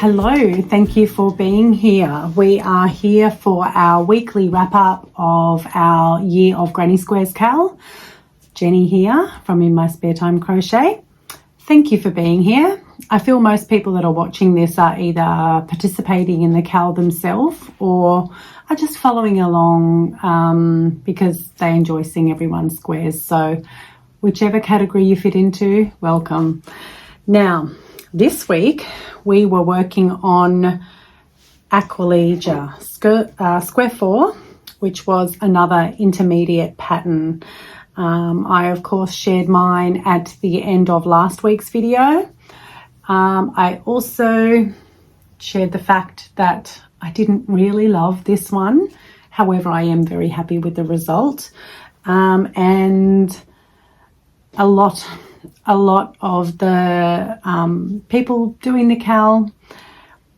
Hello, thank you for being here. We are here for our weekly wrap-up of our Year of Granny Squares Cal. Jenny here from Inmysparetime Crochet. Thank you for being here. I feel most people that are watching this are either participating in the Cal themselves or are just following along because they enjoy seeing everyone's squares. So whichever category you fit into, welcome. Now, this week we were working on Aqualegia Square 4, which was another intermediate pattern. I of course shared mine at the end of last week's video. I also shared the fact that I didn't really love this one. However, I am very happy with the result. And a lot of the people doing the Cal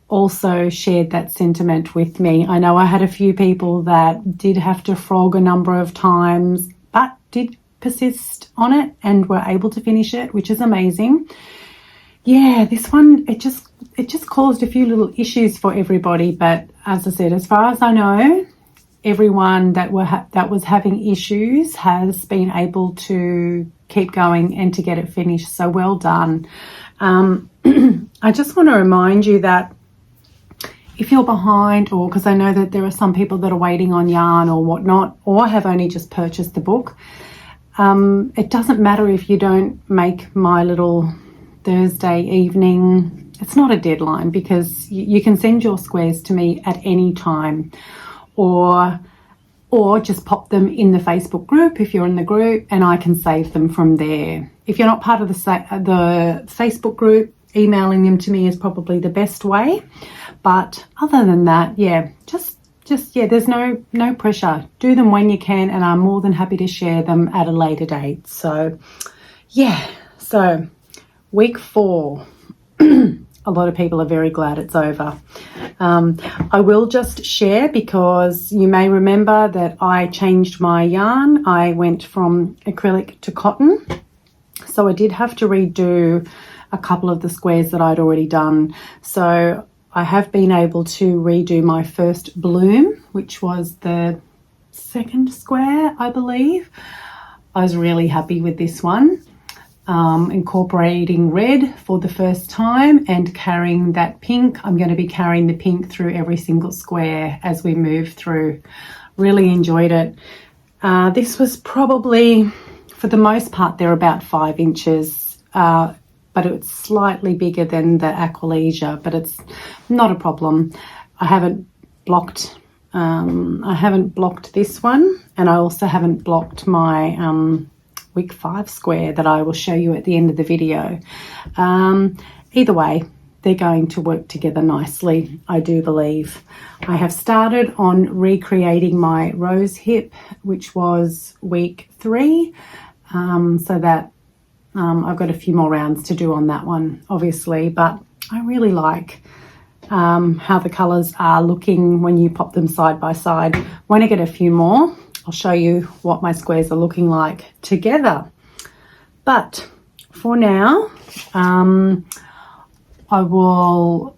also shared that sentiment with me. I know I had a few people that did have to frog a number of times, but did persist on it and were able to finish it, which is amazing. Yeah, this one, it just caused a few little issues for everybody. But as I said, as far as I know, everyone that was having issues has been able to keep going and to get it finished. So well done. I just want to remind you that if you're behind, or because I know that there are some people that are waiting on yarn or whatnot, or have only just purchased the book, it doesn't matter if you don't make my little Thursday evening. It's not a deadline, because you can send your squares to me at any time, or just pop them in the Facebook group if you're in the group, and I can save them from there. If you're not part of the Facebook group, emailing them to me is probably the best way. But other than that, yeah, just there's no pressure. Do them when you can, and I'm more than happy to share them at a later date. So yeah, so week 4. A lot of people are very glad it's over. I will just share, because you may remember that I changed my yarn. I went from acrylic to cotton. So I did have to redo a couple of the squares that I'd already done. So I have been able to redo my first bloom, which was the second square, I believe. I was really happy with this one. Incorporating red for the first time and carrying that pink. I'm going to be carrying the pink through every single square as we move through. Really enjoyed it. This was probably, for the most part, they're about 5 inches, but it's slightly bigger than the Aqualegia, but it's not a problem. I haven't blocked this one, and I also haven't blocked my week 5 square that I will show you at the end of the video. Either way, they're going to work together nicely, I do believe. I have started on recreating my rose hip, which was week 3, so that I've got a few more rounds to do on that one, obviously, but I really like how the colours are looking when you pop them side by side. When I get a few more, I'll show you what my squares are looking like together. But for now, I will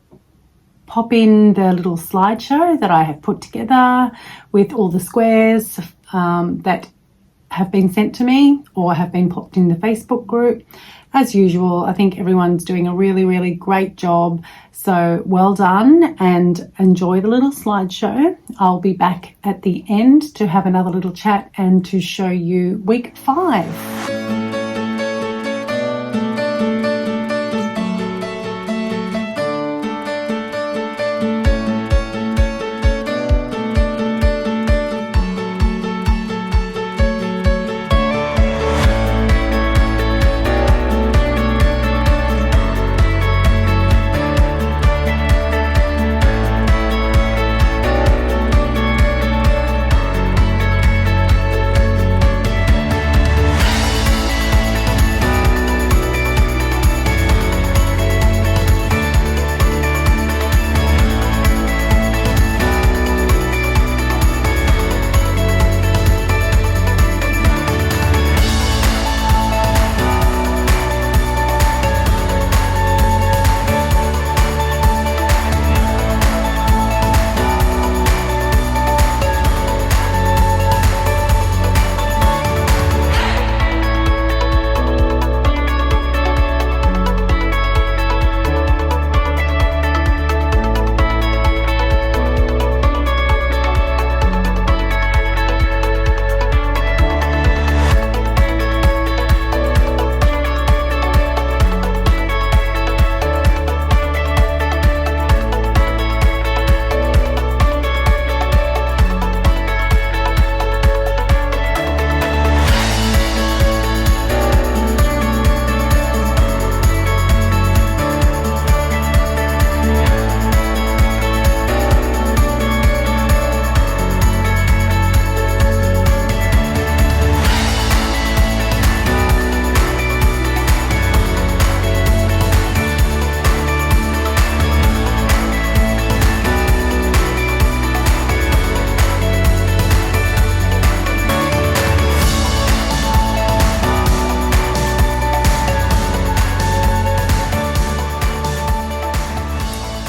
pop in the little slideshow that I have put together with all the squares that have been sent to me or have been popped in the Facebook group. As usual, I think everyone's doing a really, really great job. So well done, and enjoy the little slideshow. I'll be back at the end to have another little chat and to show you week 5.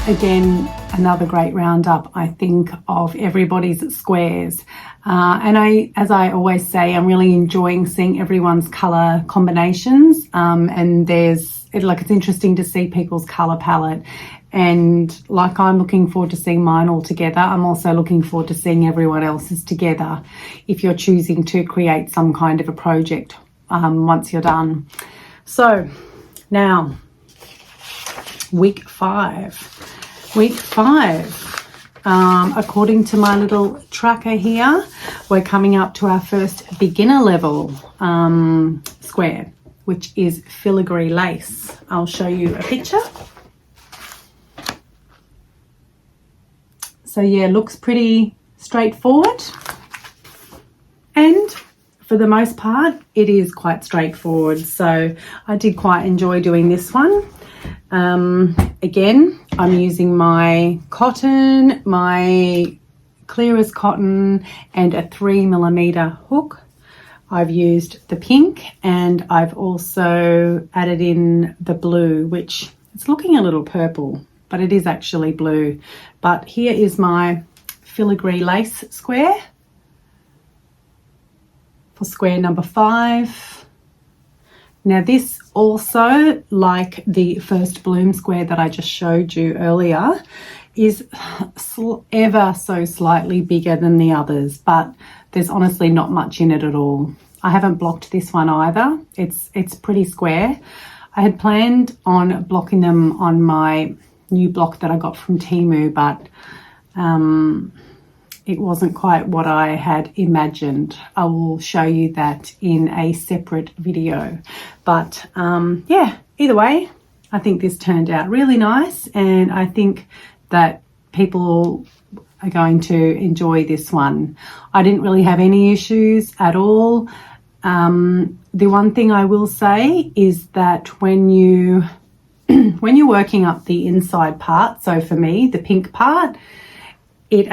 again, another great roundup, I think, of everybody's squares. And as I always say, I'm really enjoying seeing everyone's colour combinations. And it's interesting to see people's colour palette. And like I'm looking forward to seeing mine all together, I'm also looking forward to seeing everyone else's together if you're choosing to create some kind of a project once you're done. So now, week five. According to my little tracker here, we're coming up to our first beginner level square, which is filigree lace. I'll show you a picture. So yeah, looks pretty straightforward, and for the most part it is quite straightforward, so I did quite enjoy doing this one. Again, I'm using my cotton, my clear as cotton, and a 3mm hook. I've used the pink, and I've also added in the blue, which it's looking a little purple, but it is actually blue. But here is my filigree lace square for square number 5. Now this also, like the first bloom square that I just showed you earlier, is ever so slightly bigger than the others, but there's honestly not much in it at all. I haven't blocked this one either. It's pretty square. I had planned on blocking them on my new block that I got from Temu, but it wasn't quite what I had imagined. I will show you that in a separate video. But yeah, either way, I think this turned out really nice, and I think that people are going to enjoy this one. I didn't really have any issues at all. The one thing I will say is that when you're working up the inside part, so for me, the pink part, it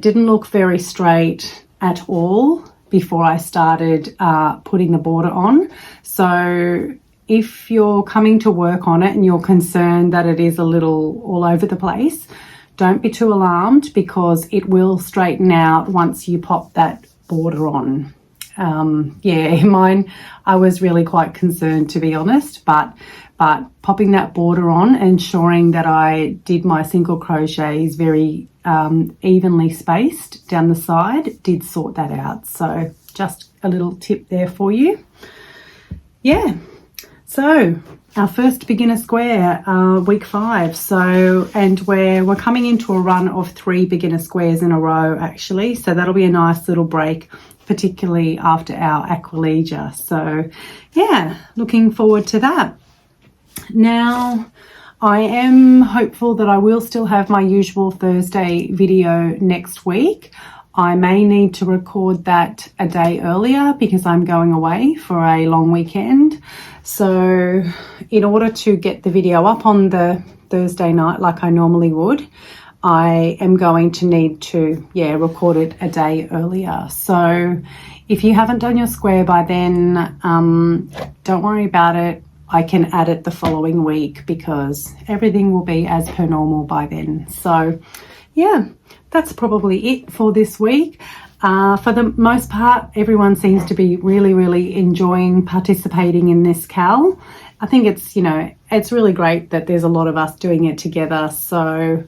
didn't look very straight at all before I started putting the border on. So if you're coming to work on it and you're concerned that it is a little all over the place, don't be too alarmed, because it will straighten out once you pop that border on. Yeah, mine, I was really quite concerned, to be honest, but popping that border on, ensuring that I did my single crochets very evenly spaced down the side, did sort that out. So just a little tip there for you. Yeah, so our first beginner square, week 5. So, and we're coming into a run of 3 beginner squares in a row, actually. So that'll be a nice little break, particularly after our Aquilegia. So yeah, looking forward to that. Now, I am hopeful that I will still have my usual Thursday video next week. I may need to record that a day earlier because I'm going away for a long weekend. So in order to get the video up on the Thursday night like I normally would, I am going to need to, record it a day earlier. So if you haven't done your square by then, don't worry about it. I can add it the following week because everything will be as per normal by then. So yeah, that's probably it for this week. For the most part, everyone seems to be really, really enjoying participating in this Cal. I think it's, it's really great that there's a lot of us doing it together. So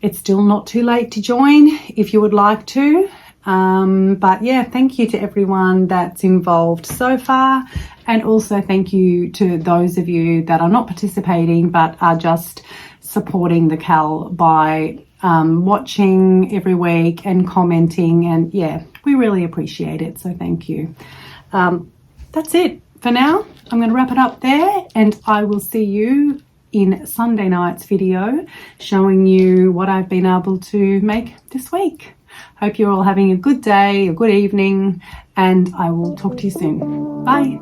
it's still not too late to join if you would like to. But yeah, thank you to everyone that's involved so far. And also thank you to those of you that are not participating but are just supporting the Cal by watching every week and commenting. And yeah, we really appreciate it. So thank you. That's it for now. I'm going to wrap it up there, and I will see you in Sunday night's video showing you what I've been able to make this week. Hope you're all having a good day, a good evening, and I will talk to you soon. Bye.